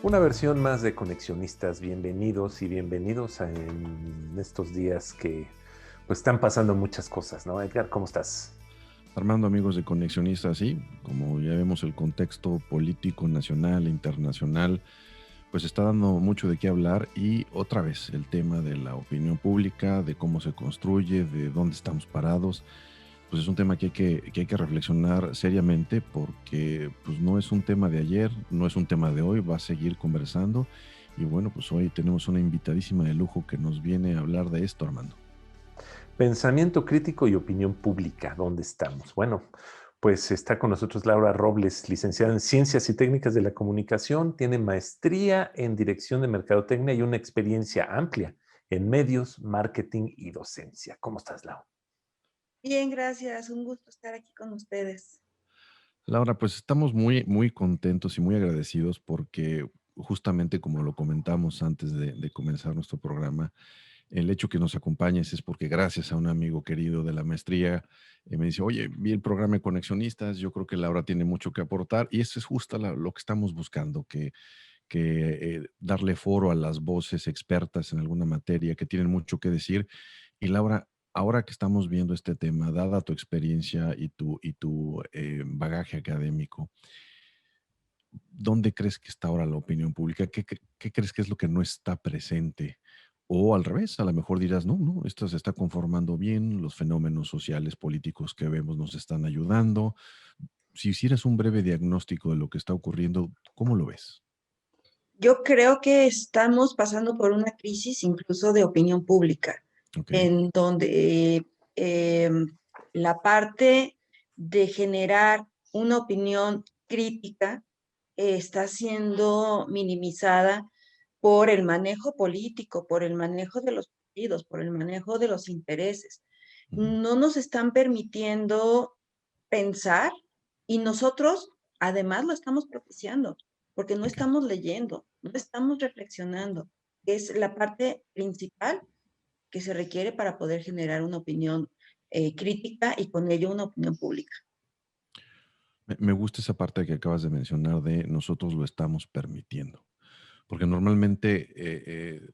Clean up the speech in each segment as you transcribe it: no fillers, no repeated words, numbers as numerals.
Una versión más de Conexionistas. Bienvenidos y bienvenidos en estos días que pues están pasando muchas cosas, ¿no? Edgar, ¿cómo estás? Armando, amigos de Conexionistas, sí, como ya vemos el contexto político nacional e internacional, pues está dando mucho de qué hablar y otra vez el tema de la opinión pública, de cómo se construye, de dónde estamos parados, pues es un tema que hay que reflexionar seriamente porque pues no es un tema de ayer, no es un tema de hoy, va a seguir conversando y bueno, pues hoy tenemos una invitadísima de lujo que nos viene a hablar de esto, Armando. Pensamiento crítico y opinión pública, ¿dónde estamos? Bueno, pues está con nosotros Laura Robles, licenciada en Ciencias y Técnicas de la Comunicación, tiene maestría en Dirección de Mercadotecnia y una experiencia amplia en medios, marketing y docencia. ¿Cómo estás, Laura? Bien, gracias. Un gusto estar aquí con ustedes. Laura, pues estamos muy, muy contentos y muy agradecidos porque justamente como lo comentamos antes de comenzar nuestro programa, el hecho que nos acompañes es porque gracias a un amigo querido de la maestría me dice, oye, vi el programa de Conexionistas, yo creo que Laura tiene mucho que aportar y eso es justo lo que estamos buscando, que darle foro a las voces expertas en alguna materia que tienen mucho que decir. Y Laura, ahora que estamos viendo este tema, dada tu experiencia y tu bagaje académico, ¿dónde crees que está ahora la opinión pública? ¿Qué crees que es lo que no está presente? O al revés, a lo mejor dirás, no, no, esto se está conformando bien, los fenómenos sociales, políticos que vemos nos están ayudando. Si hicieras un breve diagnóstico de lo que está ocurriendo, ¿cómo lo ves? Yo creo que estamos pasando por una crisis incluso de opinión pública, Ok. en donde la parte de generar una opinión crítica está siendo minimizada por el manejo político, por el manejo de los partidos, por el manejo de los intereses. Ujú. No nos están permitiendo pensar y nosotros además lo estamos propiciando, porque no Ok. estamos leyendo, no estamos reflexionando. Es la parte principal que se requiere para poder generar una opinión crítica y con ello una opinión pública. Me gusta esa parte que acabas de mencionar de nosotros lo estamos permitiendo, porque normalmente,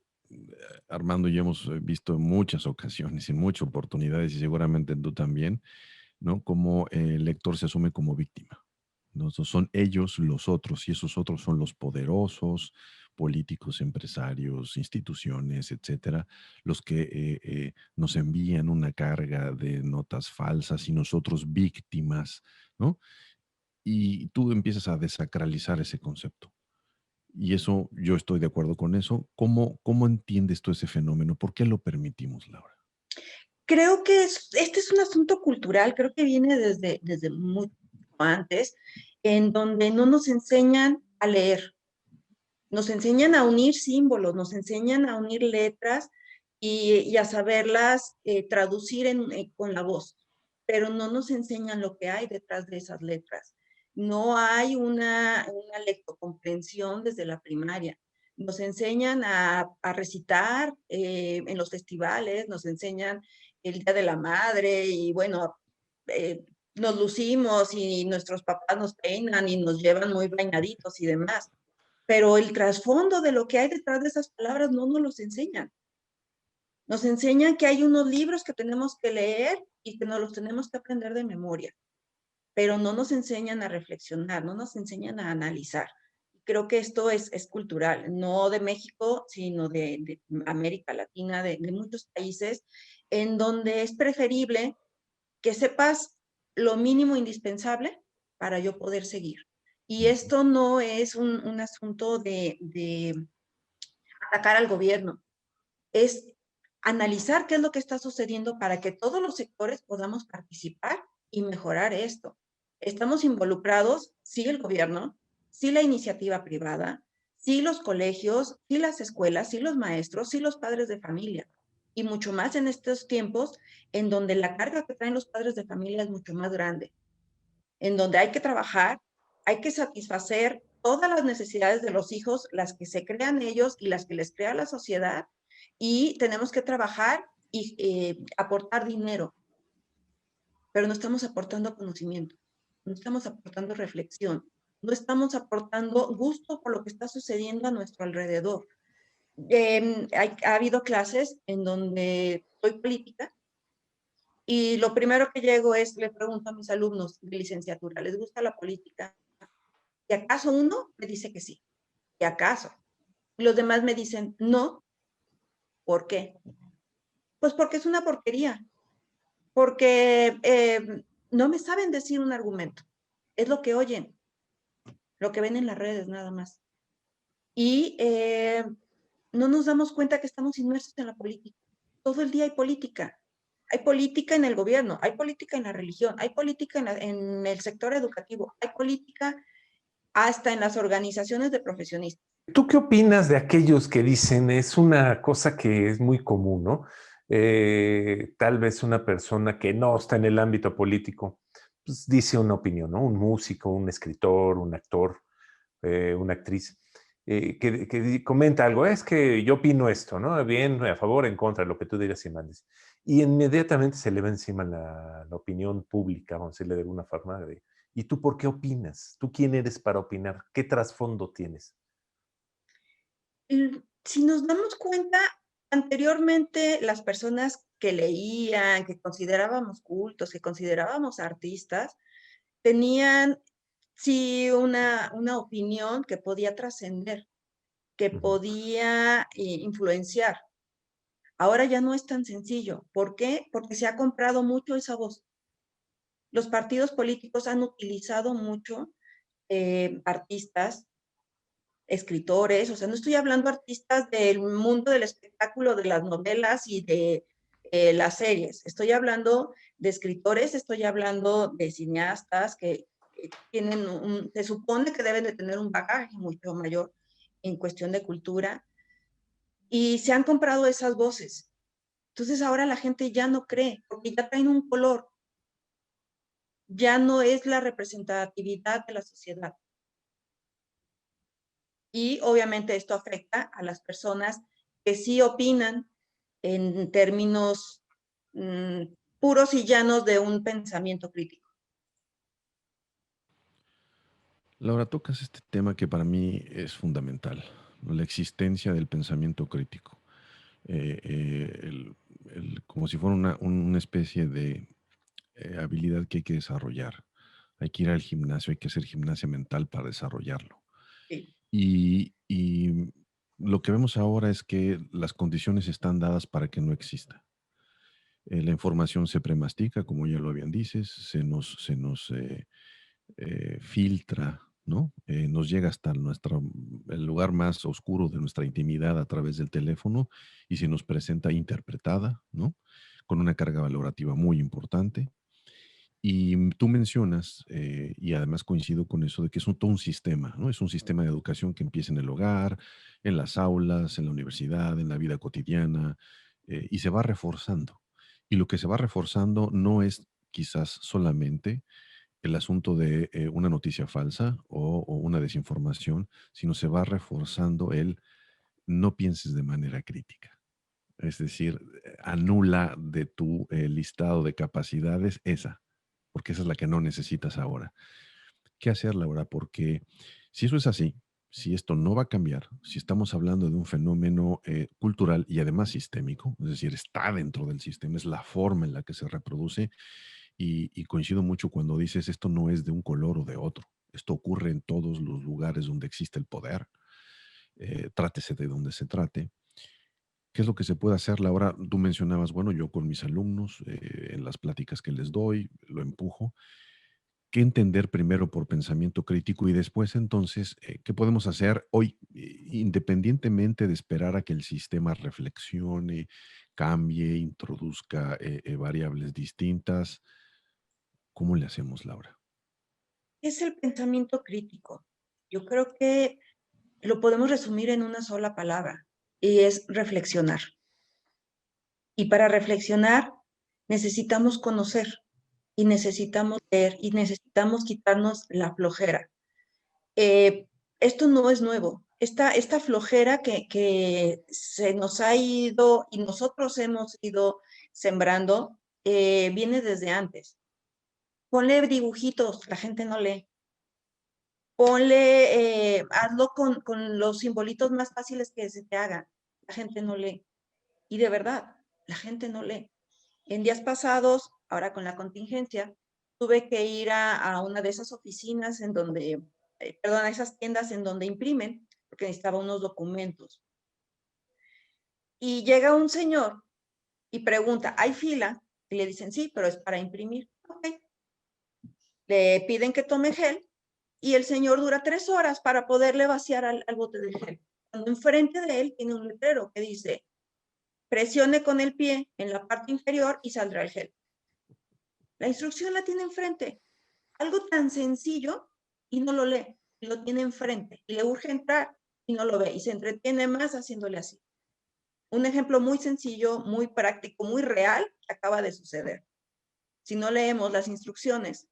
Armando y yo hemos visto en muchas ocasiones, en muchas oportunidades, y seguramente tú también, ¿no? Cómo el lector se asume como víctima, ¿no? Son ellos los otros, y esos otros son los poderosos, políticos, empresarios, instituciones, etcétera, los que nos envían una carga de notas falsas y nosotros víctimas, ¿no? Y tú empiezas a desacralizar ese concepto. Y eso, yo estoy de acuerdo con eso. ¿Cómo entiendes tú ese fenómeno? ¿Por qué lo permitimos, Laura? Creo que este es un asunto cultural, creo que viene desde mucho antes, en donde no nos enseñan a leer. Nos enseñan a unir símbolos, nos enseñan a unir letras y a saberlas traducir con la voz, pero no nos enseñan lo que hay detrás de esas letras. No hay una lectocomprensión desde la primaria. Nos enseñan a recitar en los festivales, nos enseñan el Día de la Madre y bueno, eh, nos lucimos y nuestros papás nos peinan y nos llevan muy bañaditos y demás, pero el trasfondo de lo que hay detrás de esas palabras no nos los enseñan. Nos enseñan que hay unos libros que tenemos que leer y que nos los tenemos que aprender de memoria, pero no nos enseñan a reflexionar, no nos enseñan a analizar. Creo que esto es cultural, no de México, sino de América Latina, de muchos países, en donde es preferible que sepas lo mínimo indispensable para yo poder seguir. Y Ujú. esto no es un asunto de atacar al gobierno, es analizar qué es lo que está sucediendo para que todos los sectores podamos participar y mejorar esto. Estamos involucrados, sí, el gobierno, sí, la iniciativa privada, sí, los colegios, sí, las escuelas, sí, los maestros, sí, los padres de familia. Y mucho más en estos tiempos en donde la carga que traen los padres de familia es mucho más grande, en donde hay que trabajar, hay que satisfacer todas las necesidades de los hijos, las que se crean ellos y las que les crea la sociedad, y tenemos que trabajar y aportar dinero, pero no estamos aportando conocimiento, no estamos aportando reflexión, no estamos aportando gusto por lo que está sucediendo a nuestro alrededor. Ha habido clases en donde soy política y lo primero que llego es, le pregunto a mis alumnos de licenciatura, ¿les gusta la política? ¿Y acaso uno me dice que sí? ¿Y acaso? Los demás me dicen no. ¿Por qué? Pues porque es una porquería, porque no me saben decir un argumento. Es lo que oyen, lo que ven en las redes nada más. Y no nos damos cuenta que estamos inmersos en la política. Todo el día hay política. Hay política en el gobierno, hay política en la religión, hay política en el sector educativo, hay política hasta en las organizaciones de profesionistas. ¿Tú qué opinas de aquellos que dicen, es una cosa que es muy común, ¿no? Tal vez una persona que no está en el ámbito político, pues dice una opinión, ¿no? Un músico, un escritor, un actor, una actriz, que comenta algo, es que yo opino esto, ¿no? Bien, a favor, en contra, lo que tú digas y mandes. Y inmediatamente se le va encima la opinión pública, vamos a decirle de alguna forma, ¿y tú por qué opinas? ¿Tú quién eres para opinar? ¿Qué trasfondo tienes? Si nos damos cuenta, anteriormente las personas que leían, que considerábamos cultos, que considerábamos artistas, tenían sí una opinión que podía trascender, que Ujú. podía influenciar. Ahora ya no es tan sencillo. ¿Por qué? Porque se ha comprado mucho esa voz. Los partidos políticos han utilizado mucho artistas, escritores, o sea, no estoy hablando artistas del mundo del espectáculo, de las novelas y de las series. Estoy hablando de escritores, estoy hablando de cineastas que tienen se supone que deben de tener un bagaje mucho mayor en cuestión de cultura y se han comprado esas voces. Entonces ahora la gente ya no cree, porque ya traen un color, ya no es la representatividad de la sociedad. Y obviamente esto afecta a las personas que sí opinan en términos puros y llanos de un pensamiento crítico. Laura, tocas este tema que para mí es fundamental, ¿no? La existencia del pensamiento crítico. Como si fuera una especie de habilidad que hay que desarrollar. Hay que ir al gimnasio, hay que hacer gimnasia mental para desarrollarlo. Sí. Y lo que vemos ahora es que las condiciones están dadas para que no exista. La información se premastica, como ya lo habían dices, se nos filtra, ¿no? Nos llega hasta el lugar más oscuro de nuestra intimidad a través del teléfono y se nos presenta interpretada, ¿no? Con una carga valorativa muy importante. Y tú mencionas, y además coincido con eso, de que es todo un sistema, ¿no? Es un sistema de educación que empieza en el hogar, en las aulas, en la universidad, en la vida cotidiana, y se va reforzando. Y lo que se va reforzando no es quizás solamente el asunto de una noticia falsa o una desinformación, sino se va reforzando el no pienses de manera crítica. Es decir, anula de tu listado de capacidades esa, porque esa es la que no necesitas ahora. ¿Qué hacer, Laura? Porque si eso es así, si esto no va a cambiar, si estamos hablando de un fenómeno cultural y además sistémico, es decir, está dentro del sistema, es la forma en la que se reproduce, y coincido mucho cuando dices esto no es de un color o de otro, esto ocurre en todos los lugares donde existe el poder, trátese de donde se trate. ¿Qué es lo que se puede hacer, Laura? Tú mencionabas, bueno, yo con mis alumnos, en las pláticas que les doy, lo empujo. ¿Qué entender primero por pensamiento crítico y después entonces, qué podemos hacer hoy, independientemente de esperar a que el sistema reflexione, cambie, introduzca variables distintas? ¿Cómo le hacemos, Laura? ¿Qué es el pensamiento crítico? Yo creo que lo podemos resumir en una sola palabra y es reflexionar. Y para reflexionar necesitamos conocer y necesitamos leer y necesitamos quitarnos la flojera. Esto no es nuevo. Esta flojera que se nos ha ido y nosotros hemos ido sembrando, viene desde antes. Ponle dibujitos, la gente no lee. hazlo con los simbolitos más fáciles que se te hagan. La gente no lee. Y de verdad, la gente no lee. En días pasados, ahora con la contingencia, tuve que ir a una de esas oficinas en donde, perdón, a esas tiendas en donde imprimen, porque necesitaba unos documentos. Y llega un señor y pregunta, ¿hay fila? Y le dicen, sí, pero es para imprimir. Ok. Le piden que tome gel y el señor dura 3 horas para poderle vaciar al bote de gel. Cuando enfrente de él tiene un letrero que dice, presione con el pie en la parte inferior y saldrá el gel. La instrucción la tiene enfrente. Algo tan sencillo y no lo lee. Lo tiene enfrente y le urge entrar y no lo ve y se entretiene más haciéndole así. Un ejemplo muy sencillo, muy práctico, muy real que acaba de suceder. Si no leemos las instrucciones,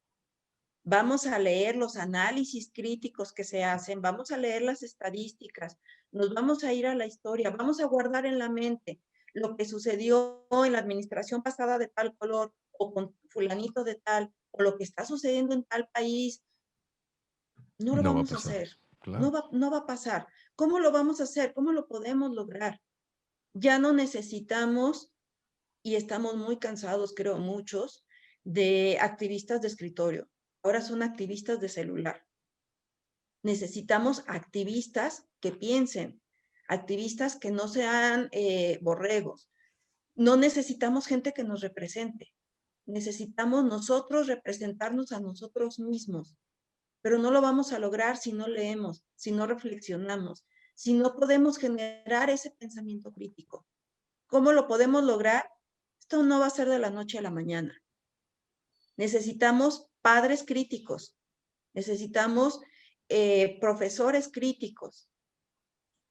vamos a leer los análisis críticos que se hacen, vamos a leer las estadísticas, nos vamos a ir a la historia, vamos a guardar en la mente lo que sucedió en la administración pasada de tal color o con fulanito de tal, o lo que está sucediendo en tal país. No lo No va a vamos a pasar. hacer. Claro. No va a pasar. ¿Cómo lo vamos a hacer? ¿Cómo lo podemos lograr? Ya no necesitamos, y estamos muy cansados, creo, muchos, de activistas de escritorio. Ahora son activistas de celular. Necesitamos activistas que piensen, activistas que no sean borregos. No necesitamos gente que nos represente. Necesitamos nosotros representarnos a nosotros mismos, pero no lo vamos a lograr si no leemos, si no reflexionamos, si no podemos generar ese pensamiento crítico. ¿Cómo lo podemos lograr? Esto no va a ser de la noche a la mañana. Necesitamos padres críticos, necesitamos profesores críticos,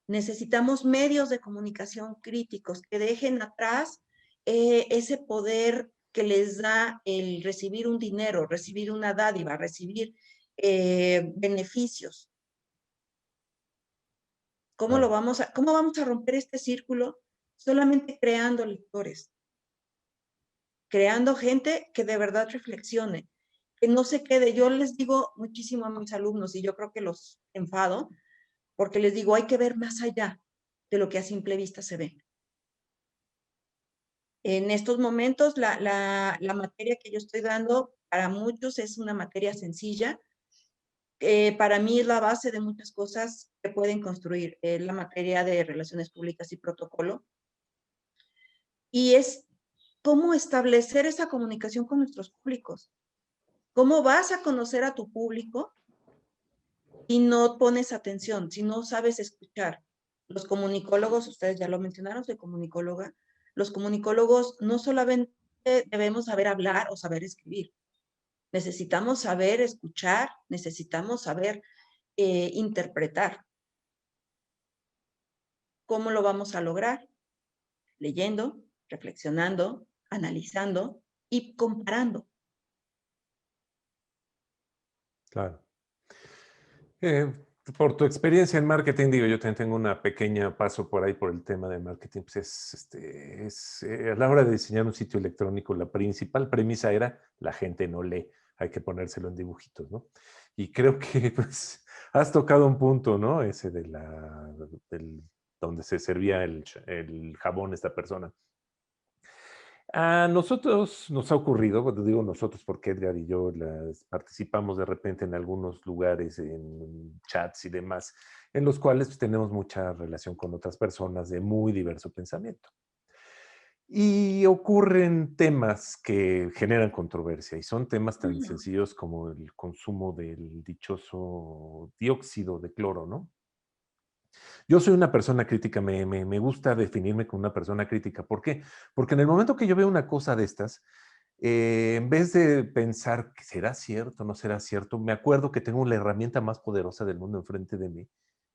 necesitamos medios de comunicación críticos que dejen atrás ese poder que les da el recibir un dinero, recibir una dádiva, recibir beneficios. Claro. ¿Cómo vamos a romper este círculo? Solamente creando lectores, creando gente que de verdad reflexione, que no se quede. Yo les digo muchísimo a mis alumnos y yo creo que los enfado, porque les digo, hay que ver más allá de lo que a simple vista se ve. En estos momentos, la materia que yo estoy dando para muchos es una materia sencilla. Para mí es la base de muchas cosas que pueden construir. La materia de relaciones públicas y protocolo. Y es cómo establecer esa comunicación con nuestros públicos. ¿Cómo vas a conocer a tu público y no pones atención, si no sabes escuchar? Los comunicólogos, ustedes ya lo mencionaron, soy comunicóloga, los comunicólogos no solamente debemos saber hablar o saber escribir, necesitamos saber escuchar, necesitamos saber interpretar. ¿Cómo lo vamos a lograr? Leyendo, reflexionando, analizando y comparando. Claro. Eh, por tu experiencia en marketing, digo, yo también tengo una pequeña paso por ahí por el tema de marketing. Pues a la hora de diseñar un sitio electrónico, la principal premisa era la gente no lee, hay que ponérselo en dibujitos, ¿no? Y creo que pues has tocado un punto, ¿no? Ese donde se servía el jabón esta persona. A nosotros nos ha ocurrido, cuando digo nosotros porque Edgar y yo participamos de repente en algunos lugares, en chats y demás, en los cuales pues, tenemos mucha relación con otras personas de muy diverso pensamiento. Y ocurren temas que generan controversia y son temas tan sencillos como el consumo del dichoso dióxido de cloro, ¿no? Yo soy una persona crítica, me gusta definirme como una persona crítica. ¿Por qué? Porque en el momento que yo veo una cosa de estas, en vez de pensar que será cierto, no será cierto, me acuerdo que tengo la herramienta más poderosa del mundo enfrente de mí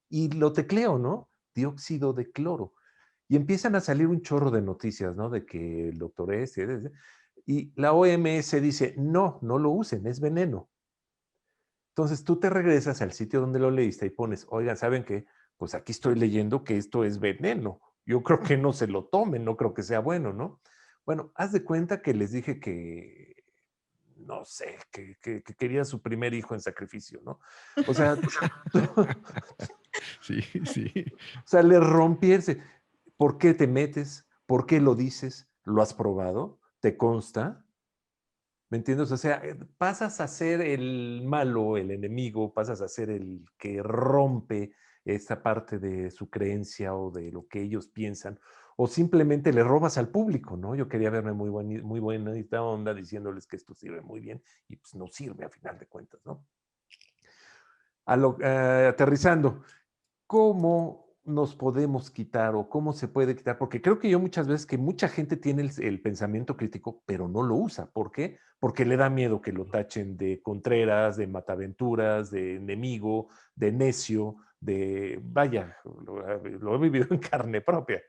y lo tecleo, ¿no? Dióxido de cloro. Y empiezan a salir un chorro de noticias, ¿no? De que el doctor y la OMS dice, no, no lo usen, es veneno. Entonces tú te regresas al sitio donde lo leíste y pones, oigan, ¿saben qué? Pues aquí estoy leyendo que esto es veneno. Yo creo que no se lo tomen, no creo que sea bueno, ¿no? Bueno, haz de cuenta que les dije que no sé, que quería su primer hijo en sacrificio, ¿no? O sea, Sí, sí. o sea, le rompiese. ¿Por qué te metes? ¿Por qué lo dices? ¿Lo has probado? ¿Te consta? ¿Me entiendes? O sea, pasas a ser el malo, el enemigo, pasas a ser el que rompe esta parte de su creencia o de lo que ellos piensan, o simplemente le robas al público, ¿no? Yo quería verme muy buena esta onda diciéndoles que esto sirve muy bien y pues no sirve a final de cuentas, ¿no? Aterrizando, ¿cómo nos podemos quitar o cómo se puede quitar? Porque creo que yo muchas veces que mucha gente tiene el pensamiento crítico, pero no lo usa. ¿Por qué? Porque le da miedo que lo tachen de contreras, de mataventuras, de enemigo, de necio, de, vaya, lo he vivido en carne propia.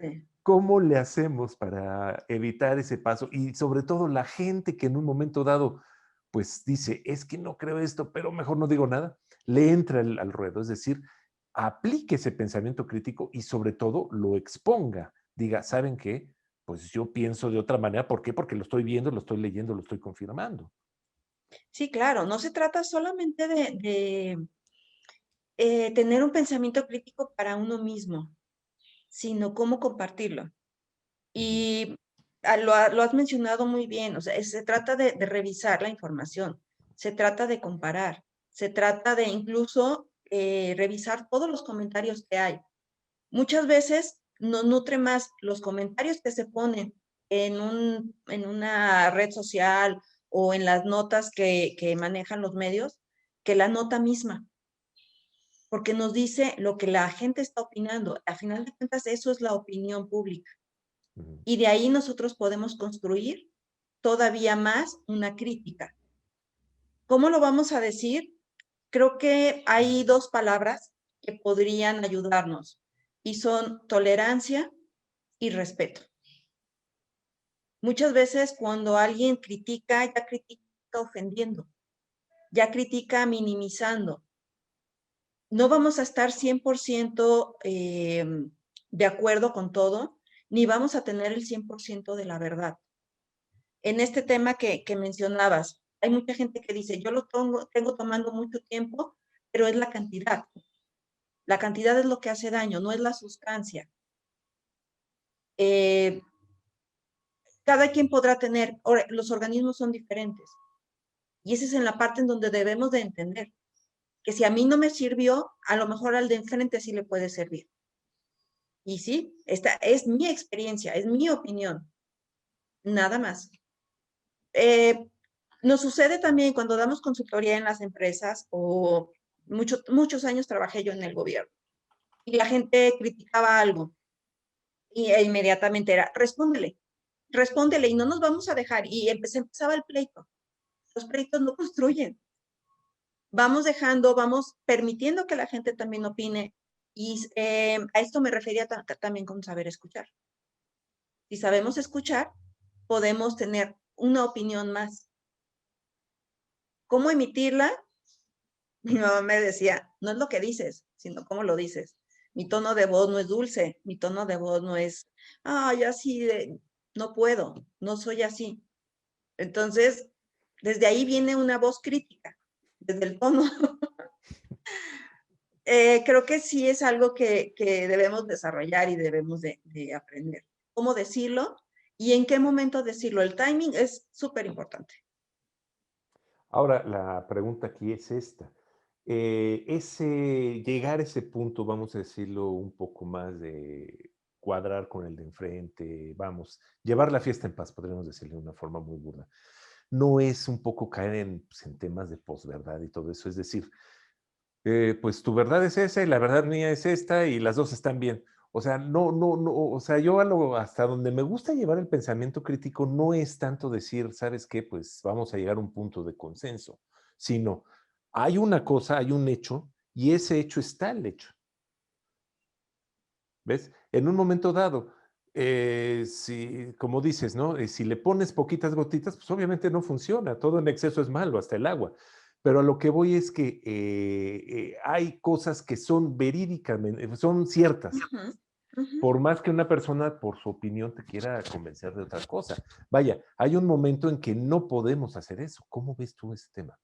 Sí. ¿Cómo le hacemos para evitar ese paso? Y sobre todo la gente que en un momento dado, pues dice, es que no creo esto, pero mejor no digo nada, le entra al ruedo, es decir, aplique ese pensamiento crítico y sobre todo lo exponga. Diga, ¿saben qué? Pues yo pienso de otra manera. ¿Por qué? Porque lo estoy viendo, lo estoy leyendo, lo estoy confirmando. Sí, claro, no se trata solamente de tener un pensamiento crítico para uno mismo, sino cómo compartirlo. Ujú, Y lo has mencionado muy bien, o sea, se trata de revisar la información, se trata de comparar, se trata de incluso revisar todos los comentarios que hay. Muchas veces nos nutre más los comentarios que se ponen en una red social o en las notas que manejan los medios que la nota misma, porque nos dice lo que la gente está opinando. A final de cuentas, eso es la opinión pública. ujú, Y de ahí nosotros podemos construir todavía más una crítica. ¿Cómo lo vamos a decir? Creo que hay dos palabras que podrían ayudarnos y son tolerancia y respeto. Muchas veces cuando alguien critica, ya critica ofendiendo, ya critica minimizando. No vamos a estar 100% de acuerdo con todo, ni vamos a tener el 100% de la verdad. En este tema que mencionabas, hay mucha gente que dice, yo lo tengo tomando mucho tiempo, pero es la cantidad. La cantidad es lo que hace daño, no es la sustancia. Eh, cada quien podrá tener, los organismos son diferentes. Y esa es en la parte en donde debemos de entender que si a mí no me sirvió, a lo mejor al de enfrente sí le puede servir. Y sí, esta es mi experiencia, es mi opinión, nada más. Eh, nos sucede también cuando damos consultoría en las empresas o muchos años trabajé yo en el gobierno y la gente criticaba algo e inmediatamente era, respóndele y no nos vamos a dejar. Y empezaba el pleito. Los pleitos no construyen. Vamos dejando, vamos permitiendo que la gente también opine. Y a esto me refería también con saber escuchar. Si sabemos escuchar, podemos tener una opinión más. ¿Cómo emitirla? Mi mamá me decía, no es lo que dices, sino cómo lo dices. Mi tono de voz no es dulce, mi tono de voz no es, ay, así de, no puedo, no soy así. Entonces, desde ahí viene una voz crítica, desde el tono. Creo que sí es algo que debemos desarrollar y debemos de aprender. ¿Cómo decirlo? Y en qué momento decirlo. El timing es súper importante. Ahora, la pregunta aquí es esta. Llegar a ese punto, vamos a decirlo un poco más de cuadrar con el de enfrente, vamos, llevar la fiesta en paz, podríamos decirlo de una forma muy burda. No es un poco caer pues, en temas de posverdad y todo eso, es decir, pues tu verdad es esa y la verdad mía es esta y las dos están bien. O sea, no, o sea, yo hasta donde me gusta llevar el pensamiento crítico no es tanto decir, ¿sabes qué? Pues vamos a llegar a un punto de consenso, sino hay una cosa, hay un hecho y ese hecho está el hecho. ¿Ves? En un momento dado, si, como dices, ¿no? Si le pones poquitas gotitas, pues obviamente no funciona. Todo en exceso es malo, hasta el agua. Pero a lo que voy es que hay cosas que son verídicamente, son ciertas. Ujú. Ujú. por más que una persona por su opinión te quiera convencer de otra cosa. Vaya, hay un momento en que no podemos hacer eso. ¿Cómo ves tú ese tema?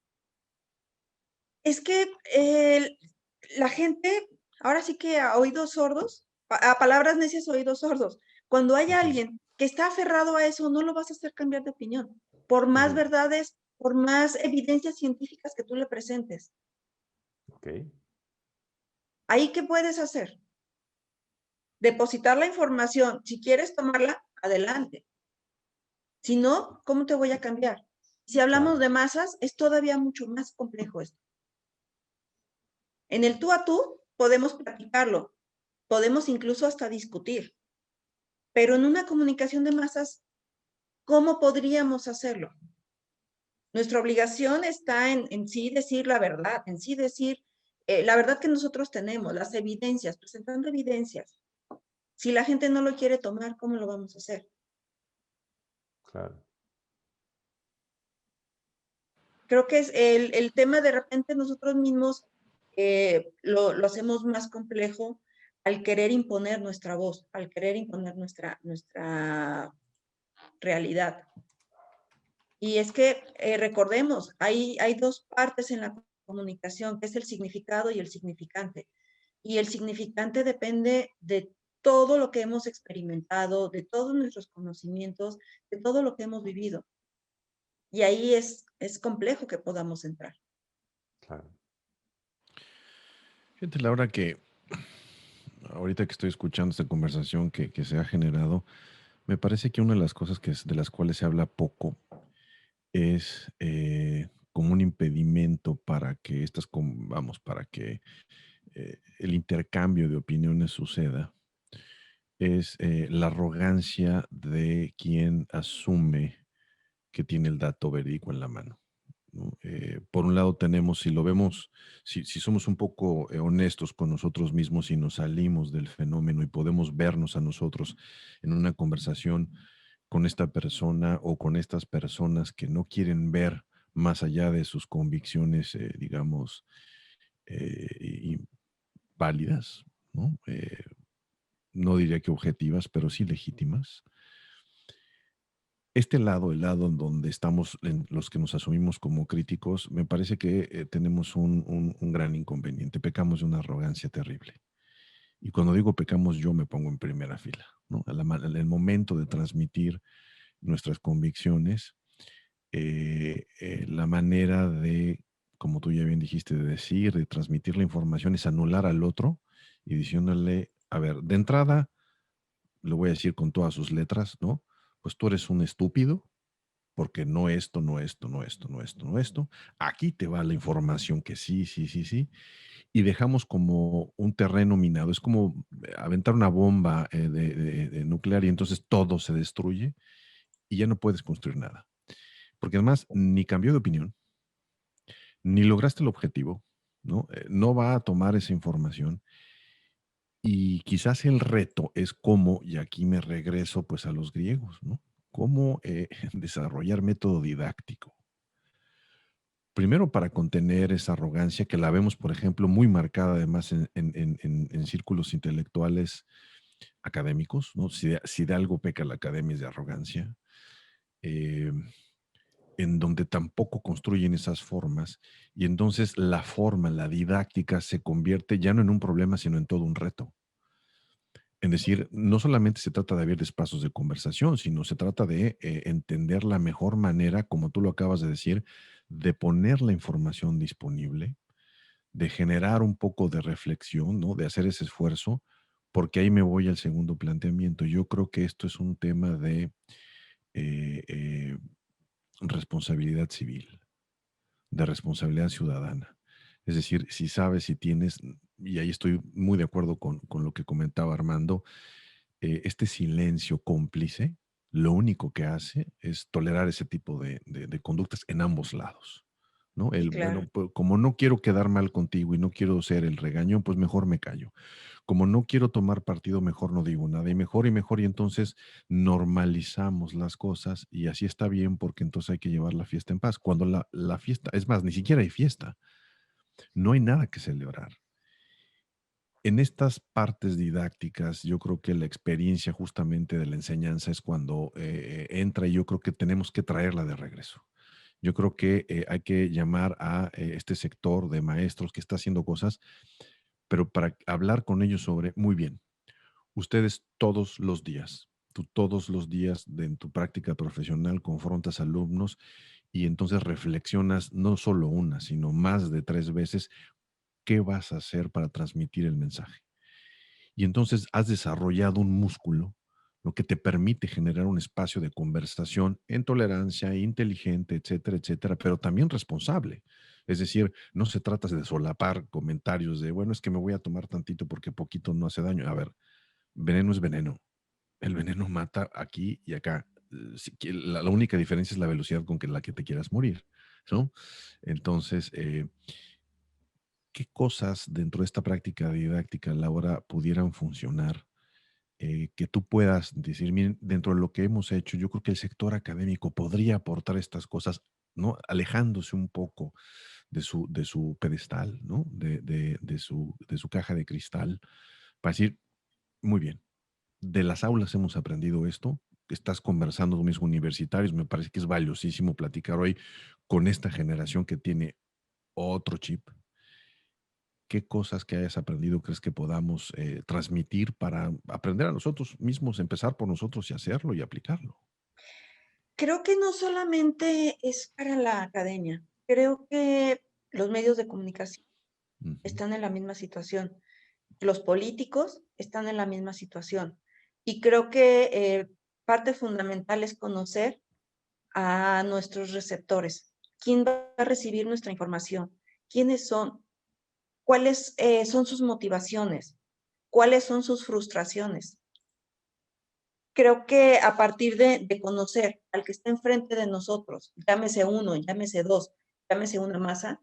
Es que la gente, ahora sí que a oídos sordos, a palabras necias, oídos sordos. Cuando hay Ujú, alguien que está aferrado a eso, no lo vas a hacer cambiar de opinión, por más ujú, verdades, por más evidencias científicas que tú le presentes. ok, ¿Ahí qué puedes hacer? Depositar la información. Si quieres tomarla, adelante. Si no, ¿cómo te voy a cambiar? Si hablamos claro, de masas, es todavía mucho más complejo esto. En el tú a tú podemos platicarlo, podemos incluso hasta discutir, pero en una comunicación de masas, ¿cómo podríamos hacerlo? Nuestra obligación está en sí decir la verdad, en sí decir la verdad que nosotros tenemos, las evidencias, presentando evidencias. Si la gente no lo quiere tomar, ¿cómo lo vamos a hacer? claro. Creo que es el tema de repente nosotros mismos lo hacemos más complejo al querer imponer nuestra voz, al querer imponer nuestra realidad. Y es que recordemos, hay dos partes en la comunicación, que es el significado y el significante. Y el significante depende de todo lo que hemos experimentado, de todos nuestros conocimientos, de todo lo que hemos vivido. Y ahí es complejo que podamos entrar. Claro. Fíjate, Laura, que ahorita que estoy escuchando esta conversación que se ha generado, me parece que una de las cosas de las cuales se habla poco es como un impedimento para que para que el intercambio de opiniones suceda, es la arrogancia de quien asume que tiene el dato verídico en la mano, ¿no? Por un lado tenemos, si lo vemos, si somos un poco honestos con nosotros mismos y nos salimos del fenómeno y podemos vernos a nosotros en una conversación con esta persona o con estas personas que no quieren ver más allá de sus convicciones, digamos, válidas, ¿no? No diría que objetivas, pero sí legítimas. Este lado, el lado en donde estamos los que nos asumimos como críticos, me parece que tenemos un gran inconveniente. Pecamos de una arrogancia terrible. Y cuando digo pecamos, yo me pongo en primera fila, ¿no? En el momento de transmitir nuestras convicciones, la manera de, como tú ya bien dijiste, de decir, de transmitir la información es anular al otro y diciéndole, a ver, de entrada, lo voy a decir con todas sus letras, ¿no? Pues tú eres un estúpido, porque no esto, no esto, no esto, no esto, no esto. Aquí te va la información que sí, sí, sí, sí. Y dejamos como un terreno minado. Es como aventar una bomba de nuclear y entonces todo se destruye y ya no puedes construir nada. Porque además ni cambió de opinión, ni lograste el objetivo, ¿no? No va a tomar esa información. Y quizás el reto es cómo, y aquí me regreso pues a los griegos, ¿no? Cómo desarrollar método didáctico. Primero, para contener esa arrogancia que la vemos, por ejemplo, muy marcada además en círculos intelectuales académicos, ¿no? Si de algo peca la academia es de arrogancia, eh, en donde tampoco construyen esas formas y entonces la forma, la didáctica se convierte ya no en un problema, sino en todo un reto. En decir, no solamente se trata de abrir espacios de conversación, sino se trata de entender la mejor manera, como tú lo acabas de decir, de poner la información disponible, de generar un poco de reflexión, ¿no? De hacer ese esfuerzo, porque ahí me voy al segundo planteamiento. Yo creo que esto es un tema de eh, eh, responsabilidad civil, de responsabilidad ciudadana. Es decir, si sabes, si tienes, y ahí estoy muy de acuerdo con lo que comentaba Armando, este silencio cómplice, lo único que hace es tolerar ese tipo de conductas en ambos lados, ¿no? Sí, Bueno, claro. pues, como no quiero quedar mal contigo y no quiero ser el regañón, pues mejor me callo. Como no quiero tomar partido, mejor no digo nada. Y mejor, y entonces normalizamos las cosas y así está bien porque entonces hay que llevar la fiesta en paz. Cuando la fiesta, es más, ni siquiera hay fiesta, no hay nada que celebrar. En estas partes didácticas, yo creo que la experiencia justamente de la enseñanza es cuando entra y yo creo que tenemos que traerla de regreso. Yo creo que hay que llamar a este sector de maestros que está haciendo cosas, pero para hablar con ellos sobre, muy bien, ustedes todos los días, tú todos los días en tu práctica profesional confrontas alumnos y entonces reflexionas no solo una, sino más de 3 veces qué vas a hacer para transmitir el mensaje. Y entonces has desarrollado un músculo, lo que te permite generar un espacio de conversación en tolerancia, inteligente, etcétera, etcétera, pero también responsable. Es decir, no se trata de solapar comentarios de, bueno, es que me voy a tomar tantito porque poquito no hace daño. A ver, veneno es veneno. El veneno mata aquí y acá. La única diferencia es la velocidad con la que te quieras morir, ¿no? Entonces, ¿qué cosas dentro de esta práctica didáctica, Laura, pudieran funcionar que tú puedas decir, miren, dentro de lo que hemos hecho, yo creo que el sector académico podría aportar estas cosas, ¿no? Alejándose un poco de su pedestal, ¿no? De su caja de cristal, para decir, muy bien, de las aulas hemos aprendido esto, estás conversando con mis universitarios, me parece que es valiosísimo platicar hoy con esta generación que tiene otro chip. ¿Qué cosas que hayas aprendido crees que podamos transmitir para aprender a nosotros mismos, empezar por nosotros y hacerlo y aplicarlo? Creo que no solamente es para la academia, creo que los medios de comunicación Ujú. están en la misma situación, los políticos están en la misma situación y creo que parte fundamental es conocer a nuestros receptores. ¿Quién va a recibir nuestra información? ¿Quiénes son? ¿Cuáles son sus motivaciones? ¿Cuáles son sus frustraciones? Creo que a partir de conocer al que está enfrente de nosotros, llámese uno, llámese dos, llámese una masa,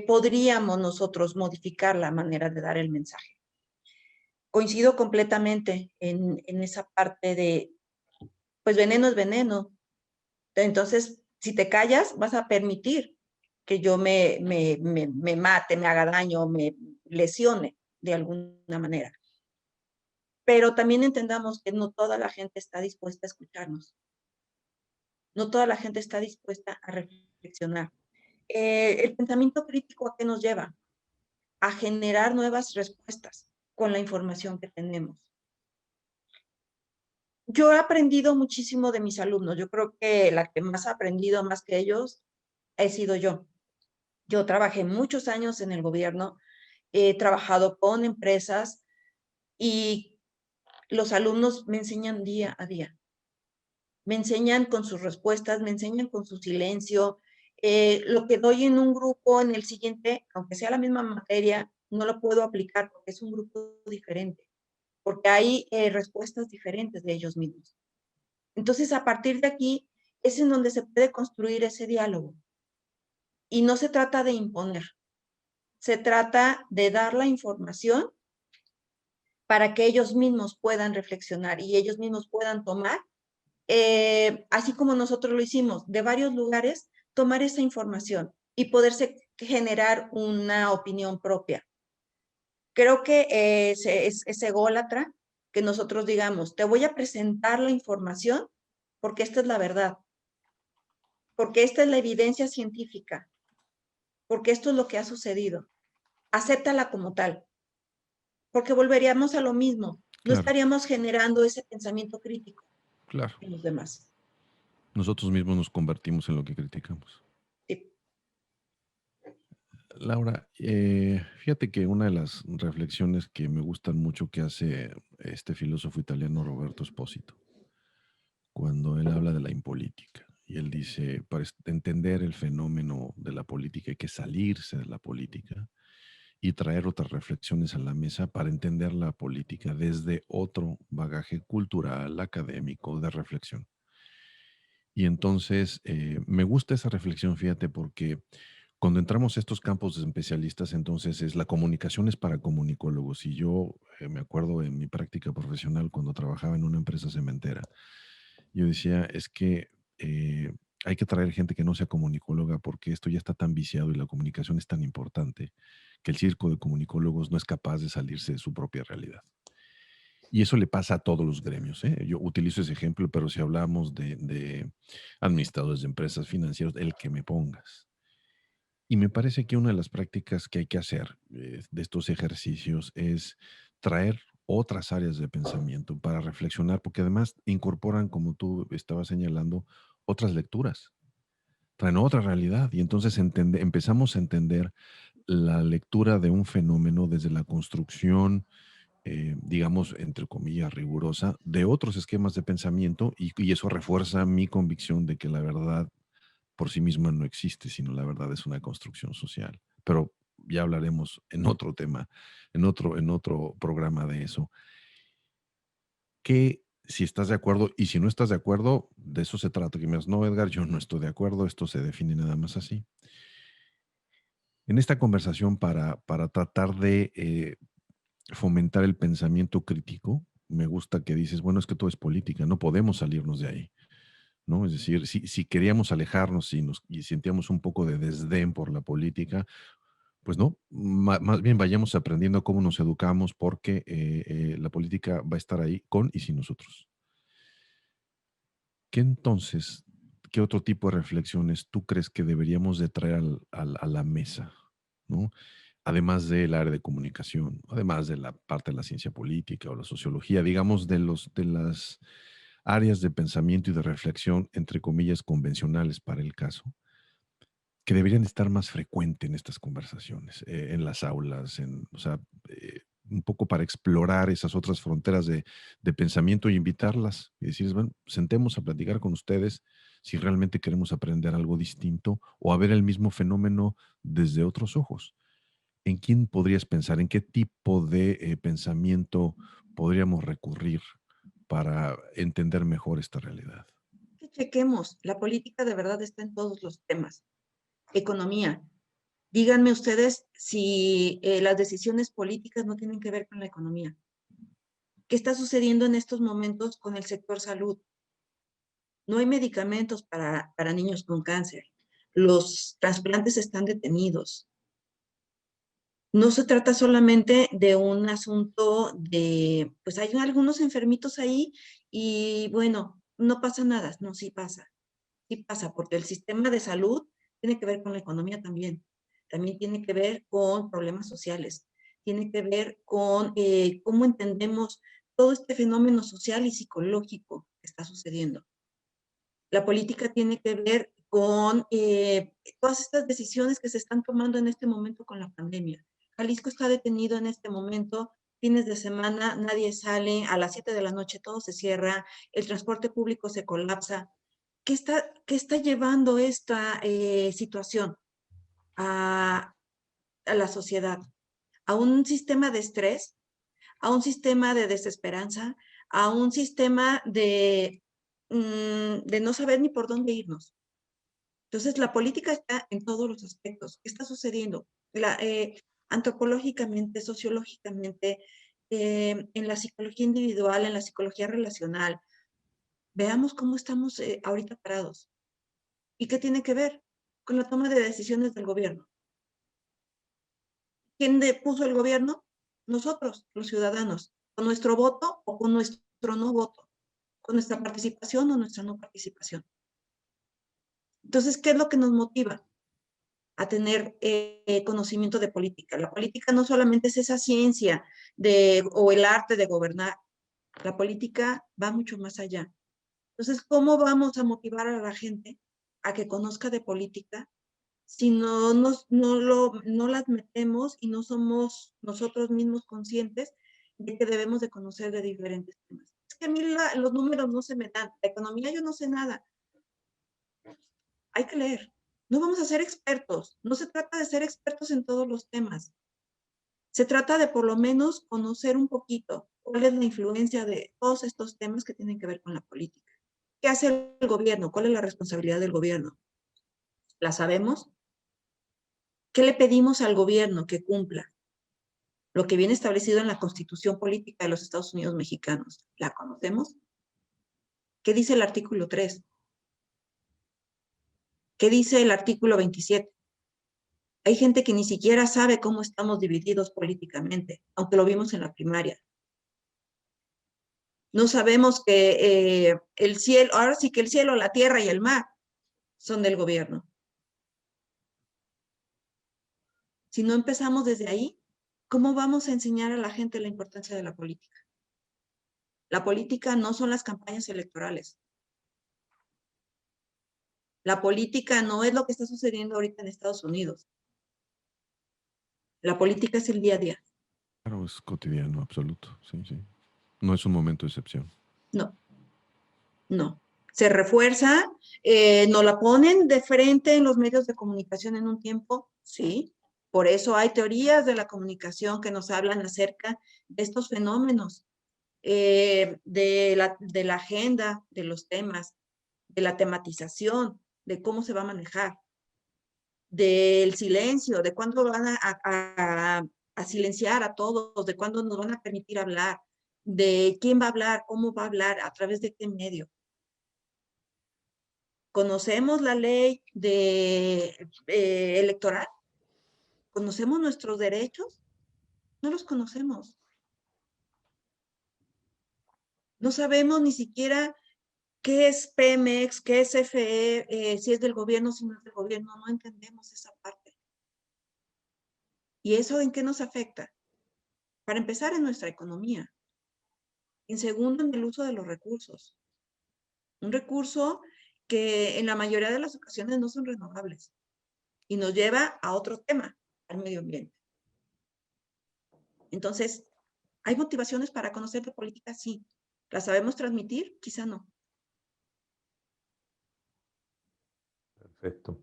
podríamos nosotros modificar la manera de dar el mensaje. Coincido completamente en esa parte de, pues veneno es veneno. Entonces, si te callas, vas a permitir que yo me mate, me haga daño, me lesione de alguna manera. Pero también entendamos que no toda la gente está dispuesta a escucharnos. No toda la gente está dispuesta a reflexionar. El pensamiento crítico, ¿a qué nos lleva? A generar nuevas respuestas con la información que tenemos. Yo he aprendido muchísimo de mis alumnos. Yo creo que la que más ha aprendido más que ellos he sido yo. Yo trabajé muchos años en el gobierno, he trabajado con empresas y los alumnos me enseñan día a día. Me enseñan con sus respuestas, me enseñan con su silencio. Lo que doy en un grupo, en el siguiente, aunque sea la misma materia, no lo puedo aplicar porque es un grupo diferente, porque hay respuestas diferentes de ellos mismos. Entonces, a partir de aquí, es en donde se puede construir ese diálogo. Y no se trata de imponer, se trata de dar la información para que ellos mismos puedan reflexionar y ellos mismos puedan tomar, así como nosotros lo hicimos, de varios lugares, tomar esa información y poderse generar una opinión propia. Creo que es ególatra que nosotros digamos, te voy a presentar la información porque esta es la verdad, porque esta es la evidencia científica, porque esto es lo que ha sucedido. Acéptala como tal, porque volveríamos a lo mismo, no Claro, estaríamos generando ese pensamiento crítico claro. en los demás. Nosotros mismos nos convertimos en lo que criticamos. Sí. Laura, fíjate que una de las reflexiones que me gustan mucho que hace este filósofo italiano Roberto Espósito, cuando él habla de la impolítica, y él dice, para entender el fenómeno de la política hay que salirse de la política y traer otras reflexiones a la mesa para entender la política desde otro bagaje cultural, académico, de reflexión. Y entonces me gusta esa reflexión, fíjate, porque cuando entramos a estos campos de especialistas, entonces la comunicación es para comunicólogos. Y yo me acuerdo en mi práctica profesional cuando trabajaba en una empresa cementera, yo decía, es que hay que traer gente que no sea comunicóloga porque esto ya está tan viciado y la comunicación es tan importante que el circo de comunicólogos no es capaz de salirse de su propia realidad. Y eso le pasa a todos los gremios, ¿eh? Yo utilizo ese ejemplo, pero si hablamos de administradores de empresas financieras, el que me pongas. Y me parece que una de las prácticas que hay que hacer de estos ejercicios es traer otras áreas de pensamiento para reflexionar, porque además incorporan, como tú estabas señalando, otras lecturas, traen otra realidad y entonces empezamos a entender la lectura de un fenómeno desde la construcción, digamos, entre comillas, rigurosa, de otros esquemas de pensamiento y eso refuerza mi convicción de que la verdad por sí misma no existe, sino la verdad es una construcción social. Pero ya hablaremos en otro tema, en otro programa de eso. Que si estás de acuerdo y si no estás de acuerdo, de eso se trata. Que me digas, no, Edgar, yo no estoy de acuerdo, esto se define nada más así. En esta conversación para tratar de fomentar el pensamiento crítico, me gusta que dices, bueno, es que todo es política, no podemos salirnos de ahí, ¿no? Es decir, si queríamos alejarnos y sentíamos un poco de desdén por la política, pues no, más bien vayamos aprendiendo cómo nos educamos porque la política va a estar ahí con y sin nosotros. ¿Qué entonces, qué otro tipo de reflexiones tú crees que deberíamos de traer a la mesa, ¿no? Además del área de comunicación, además de la parte de la ciencia política o la sociología, digamos, de las áreas de pensamiento y de reflexión, entre comillas, convencionales para el caso, que deberían estar más frecuente en estas conversaciones, en las aulas, o sea, un poco para explorar esas otras fronteras de pensamiento y invitarlas y decirles, bueno, sentemos a platicar con ustedes si realmente queremos aprender algo distinto o a ver el mismo fenómeno desde otros ojos. ¿En quién podrías pensar? ¿En qué tipo de pensamiento podríamos recurrir para entender mejor esta realidad? Que chequemos, la política de verdad está en todos los temas. Economía. Díganme ustedes si las decisiones políticas no tienen que ver con la economía. ¿Qué está sucediendo en estos momentos con el sector salud? No hay medicamentos para niños con cáncer. Los trasplantes están detenidos. No se trata solamente de un asunto de, pues hay algunos enfermitos ahí y bueno, no pasa nada. No, sí pasa, porque el sistema de salud tiene que ver con la economía también. También tiene que ver con problemas sociales. Tiene que ver con cómo entendemos todo este fenómeno social y psicológico que está sucediendo. La política tiene que ver con todas estas decisiones que se están tomando en este momento con la pandemia. Jalisco está detenido en este momento, fines de semana, nadie sale, a las 7 de la noche todo se cierra, el transporte público se colapsa. ¿Qué está llevando esta situación a, a la sociedad? A un sistema de estrés, a un sistema de desesperanza, a un sistema de no saber ni por dónde irnos. Entonces, la política está en todos los aspectos. ¿Qué está sucediendo? Antropológicamente, sociológicamente, en la psicología individual, en la psicología relacional. Veamos cómo estamos ahorita parados. ¿Y qué tiene que ver? Con la toma de decisiones del gobierno. ¿Quién puso el gobierno? Nosotros, los ciudadanos, con nuestro voto o con nuestro no voto, con nuestra participación o nuestra no participación. Entonces, ¿qué es lo que nos motiva a tener conocimiento de política? La política no solamente es esa ciencia o el arte de gobernar, la política va mucho más allá. Entonces, ¿cómo vamos a motivar a la gente a que conozca de política si no las metemos y no somos nosotros mismos conscientes de que debemos de conocer de diferentes temas? Es que a mí los números no se me dan, la economía yo no sé nada, hay que leer. No vamos a ser expertos, no se trata de ser expertos en todos los temas, se trata de por lo menos conocer un poquito cuál es la influencia de todos estos temas que tienen que ver con la política. ¿Qué hace el gobierno? ¿Cuál es la responsabilidad del gobierno? ¿La sabemos? ¿Qué le pedimos al gobierno que cumpla? Lo que viene establecido en la Constitución Política de los Estados Unidos Mexicanos. ¿La conocemos? ¿Qué dice el artículo 3? ¿Qué dice el artículo 27? Hay gente que ni siquiera sabe cómo estamos divididos políticamente, aunque lo vimos en la primaria. No sabemos que el cielo, ahora sí que el cielo, la tierra y el mar son del gobierno. Si no empezamos desde ahí, ¿cómo vamos a enseñar a la gente la importancia de la política? La política no son las campañas electorales. La política no es lo que está sucediendo ahorita en Estados Unidos. La política es el día a día. Claro, es cotidiano, absoluto. Sí, sí. No es un momento de excepción. No, no. Se refuerza, nos la ponen de frente en los medios de comunicación en un tiempo, sí. Por eso hay teorías de la comunicación que nos hablan acerca de estos fenómenos, de la agenda, de los temas, de la tematización, de cómo se va a manejar, del silencio, de cuándo van a silenciar a todos, de cuándo nos van a permitir hablar, de quién va a hablar, cómo va a hablar, a través de qué medio. ¿Conocemos la ley electoral? ¿Conocemos nuestros derechos? No los conocemos. No sabemos ni siquiera qué es Pemex, qué es CFE, si es del gobierno, si no es del gobierno. No entendemos esa parte. ¿Y eso en qué nos afecta? Para empezar, en nuestra economía. En segundo, en el uso de los recursos. Un recurso que en la mayoría de las ocasiones no son renovables. Y nos lleva a otro tema, al medio ambiente. Entonces, ¿hay motivaciones para conocer de política? Sí. ¿Las sabemos transmitir? Quizá no. Perfecto.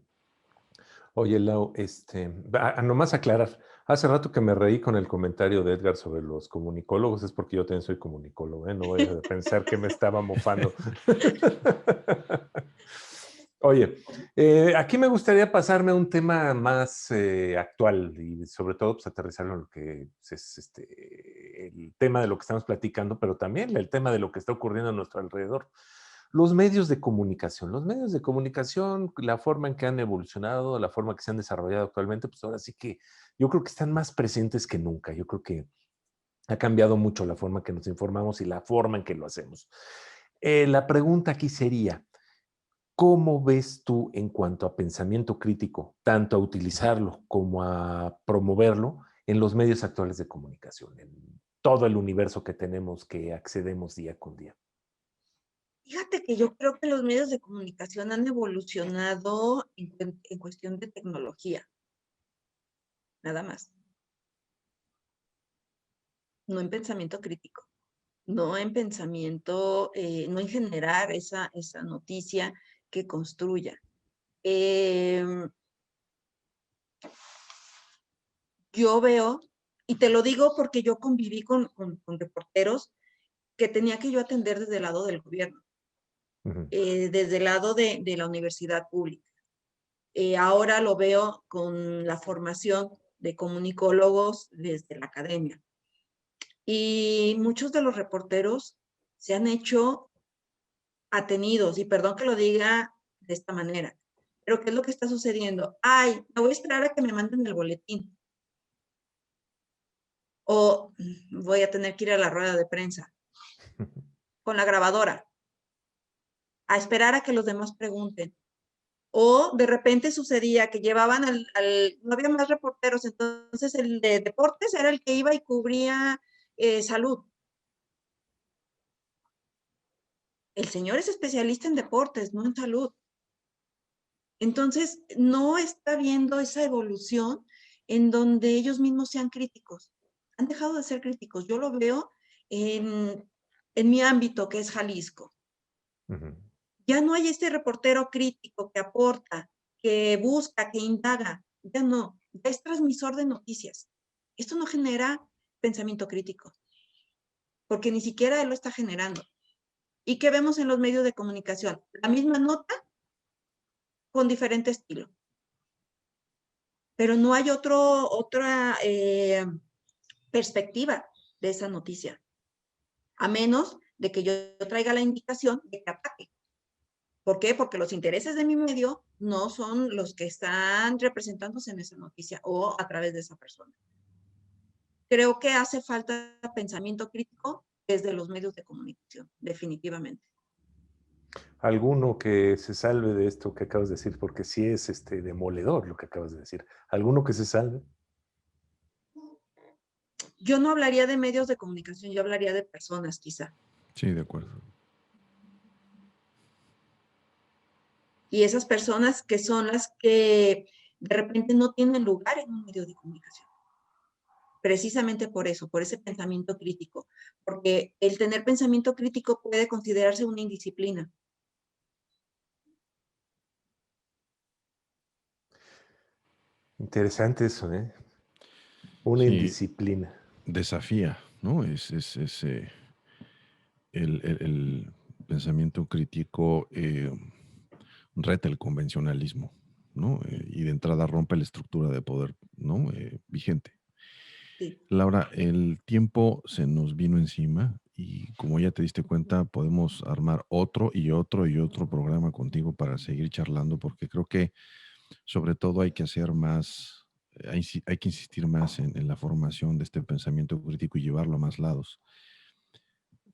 Oye, Lau, nomás aclarar. Hace rato que me reí con el comentario de Edgar sobre los comunicólogos, es porque yo también soy comunicólogo, ¿eh? No vayas a pensar que me estaba mofando. Oye, aquí me gustaría pasarme a un tema más actual y sobre todo pues, aterrizarlo en lo que es el tema de lo que estamos platicando, pero también el tema de lo que está ocurriendo a nuestro alrededor. Los medios de comunicación. Los medios de comunicación, la forma en que han evolucionado, la forma que se han desarrollado actualmente, pues ahora sí que yo creo que están más presentes que nunca. Yo creo que ha cambiado mucho la forma que nos informamos y la forma en que lo hacemos. La pregunta aquí sería, ¿cómo ves tú en cuanto a pensamiento crítico, tanto a utilizarlo como a promoverlo en los medios actuales de comunicación, en todo el universo que tenemos, que accedemos día con día? Fíjate que yo creo que los medios de comunicación han evolucionado en cuestión de tecnología, nada más, no en pensamiento crítico, no en pensamiento, no en generar esa noticia que construya. Eh, yo veo, y te lo digo porque yo conviví con reporteros que tenía que yo atender desde el lado del gobierno, Ujú. desde el lado de la universidad pública. Ahora lo veo con la formación de comunicólogos desde la academia. Y muchos de los reporteros se han hecho atenidos, y perdón que lo diga de esta manera, pero ¿qué es lo que está sucediendo? Ay, me voy a esperar a que me manden el boletín. O voy a tener que ir a la rueda de prensa con la grabadora, a esperar a que los demás pregunten. O de repente sucedía que llevaban no había más reporteros, entonces el de deportes era el que iba y cubría salud. El señor es especialista en deportes, no en salud. Entonces, no está viendo esa evolución en donde ellos mismos sean críticos. Han dejado de ser críticos. Yo lo veo en mi ámbito, que es Jalisco. Ujú. Ya no hay este reportero crítico que aporta, que busca, que indaga. Ya no, ya es transmisor de noticias. Esto no genera pensamiento crítico, porque ni siquiera él lo está generando. ¿Y qué vemos en los medios de comunicación? La misma nota con diferente estilo. Pero no hay otra perspectiva de esa noticia, a menos de que yo traiga la indicación de que ataque. ¿Por qué? Porque los intereses de mi medio no son los que están representándose en esa noticia o a través de esa persona. Creo que hace falta pensamiento crítico desde los medios de comunicación, definitivamente. Alguno que se salve de esto que acabas de decir, porque sí es demoledor lo que acabas de decir. ¿Alguno que se salve? Yo no hablaría de medios de comunicación, yo hablaría de personas, quizá. Sí, de acuerdo. Y esas personas que son las que de repente no tienen lugar en un medio de comunicación. Precisamente por eso, por ese pensamiento crítico. Porque el tener pensamiento crítico puede considerarse una indisciplina. Interesante eso, ¿eh? Una Sí, indisciplina. desafía, ¿no? El pensamiento crítico reta el convencionalismo, ¿no? Y de entrada rompe la estructura de poder, ¿no? Vigente. Sí. Laura, el tiempo se nos vino encima y como ya te diste cuenta, podemos armar otro y otro y otro programa contigo para seguir charlando, porque creo que sobre todo hay que hacer más, hay que insistir más en la formación de este pensamiento crítico y llevarlo a más lados.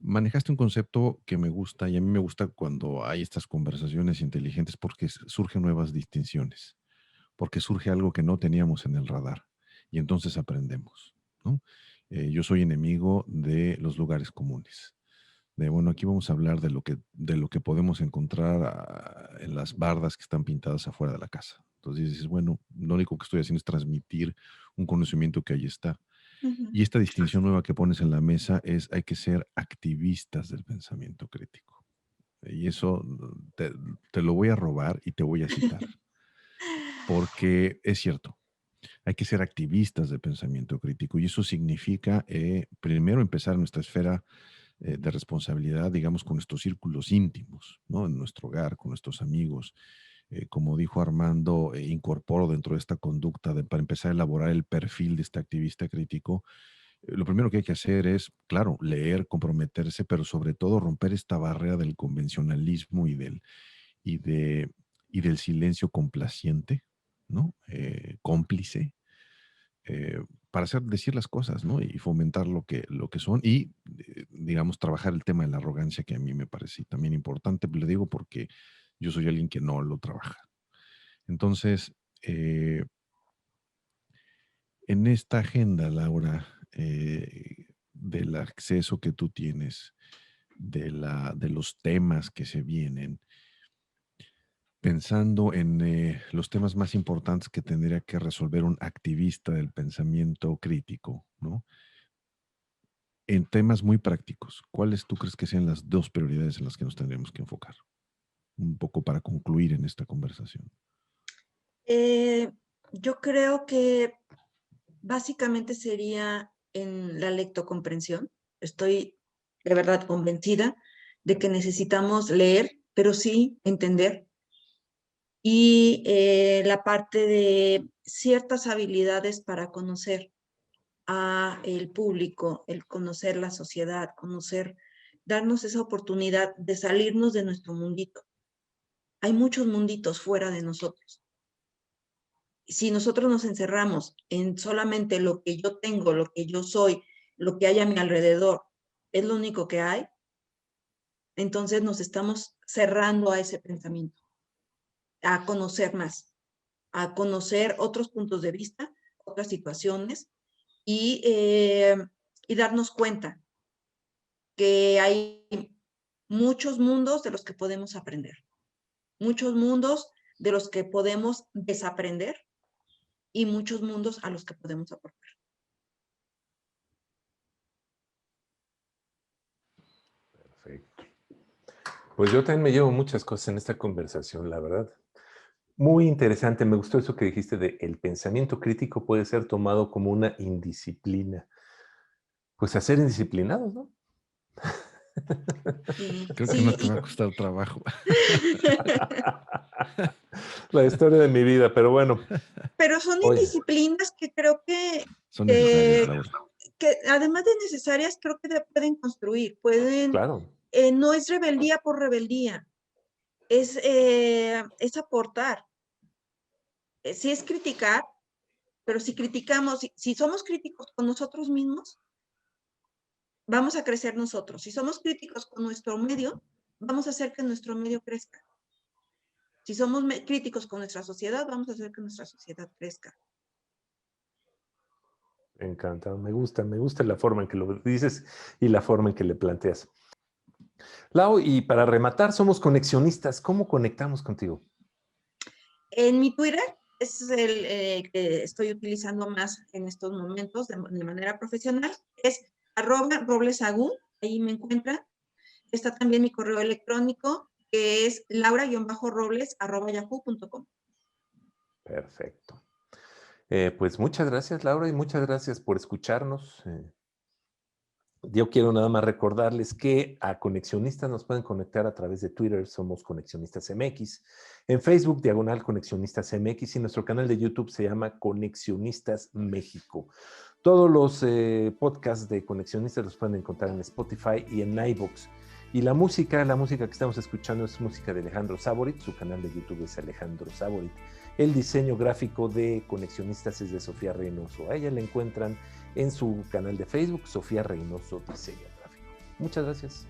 Manejaste un concepto que me gusta y a mí me gusta cuando hay estas conversaciones inteligentes porque surgen nuevas distinciones, porque surge algo que no teníamos en el radar y entonces aprendemos, ¿no? Yo soy enemigo de los lugares comunes. De bueno, aquí vamos a hablar de lo que podemos encontrar en las bardas que están pintadas afuera de la casa. Entonces dices, bueno, lo único que estoy haciendo es transmitir un conocimiento que ahí está. Uh-huh. Y esta distinción nueva que pones en la mesa es hay que ser activistas del pensamiento crítico. Y eso te lo voy a robar y te voy a citar, porque es cierto, hay que ser activistas del pensamiento crítico y eso significa primero empezar nuestra esfera de responsabilidad, digamos, con nuestros círculos íntimos, ¿no? En nuestro hogar, con nuestros amigos. Como dijo Armando, incorporo dentro de esta conducta para empezar a elaborar el perfil de este activista crítico. Lo primero que hay que hacer es, claro, leer, comprometerse, pero sobre todo romper esta barrera del convencionalismo y, de, y del silencio complaciente, ¿no? Cómplice, para decir las cosas, ¿no? Y fomentar lo que son y, digamos, trabajar el tema de la arrogancia que a mí me parece también importante, le digo porque yo soy alguien que no lo trabaja. Entonces, en esta agenda, Laura, del acceso que tú tienes, de los temas que se vienen, pensando en los temas más importantes que tendría que resolver un activista del pensamiento crítico, ¿no? En temas muy prácticos, ¿cuáles tú crees que sean las dos prioridades en las que nos tendríamos que enfocar? Un poco para concluir en esta conversación. Yo creo que básicamente sería en la lectocomprensión. Estoy de verdad convencida de que necesitamos leer, pero sí entender. Y la parte de ciertas habilidades para conocer a el público, el conocer la sociedad, darnos esa oportunidad de salirnos de nuestro mundito. Hay muchos munditos fuera de nosotros. Si nosotros nos encerramos en solamente lo que yo tengo, lo que yo soy, lo que hay a mi alrededor, es lo único que hay, entonces nos estamos cerrando a ese pensamiento, a conocer más, a conocer otros puntos de vista, otras situaciones y darnos cuenta que hay muchos mundos de los que podemos aprender, muchos mundos de los que podemos desaprender y muchos mundos a los que podemos aportar. Perfecto. Pues yo también me llevo muchas cosas en esta conversación, la verdad. Muy interesante, me gustó eso que dijiste de el pensamiento crítico puede ser tomado como una indisciplina. Pues a ser indisciplinados, ¿no? Sí, Creo que no sí. te va a costar trabajo. La historia de mi vida, pero bueno. Pero son Oye, indisciplinas que creo Son necesarias, Laura. que además de necesarias, creo que pueden construir, claro, no es rebeldía por rebeldía, es aportar. Sí es criticar, pero si criticamos, si somos críticos con nosotros mismos, vamos a crecer nosotros. Si somos críticos con nuestro medio, vamos a hacer que nuestro medio crezca. Si somos críticos con nuestra sociedad, vamos a hacer que nuestra sociedad crezca. Me encanta, me gusta la forma en que lo dices y la forma en que le planteas. Lau, y para rematar, somos conexionistas. ¿Cómo conectamos contigo? En mi Twitter, es el que estoy utilizando más en estos momentos de manera profesional, es @roblesagú, ahí me encuentran. Está también mi correo electrónico, que es laura-robles@yahoo.com. Perfecto. Pues muchas gracias, Laura, y muchas gracias por escucharnos. Yo quiero nada más recordarles que a Conexionistas nos pueden conectar a través de Twitter, somos Conexionistas MX, en Facebook, / Conexionistas MX, y nuestro canal de YouTube se llama Conexionistas México. Todos los podcasts de Conexionistas los pueden encontrar en Spotify y en iVoox. Y la música que estamos escuchando es música de Alejandro Saborit, su canal de YouTube es Alejandro Saborit. El diseño gráfico de Conexionistas es de Sofía Reynoso. A ella la encuentran en su canal de Facebook, Sofía Reynoso Diseño Gráfico. Muchas gracias.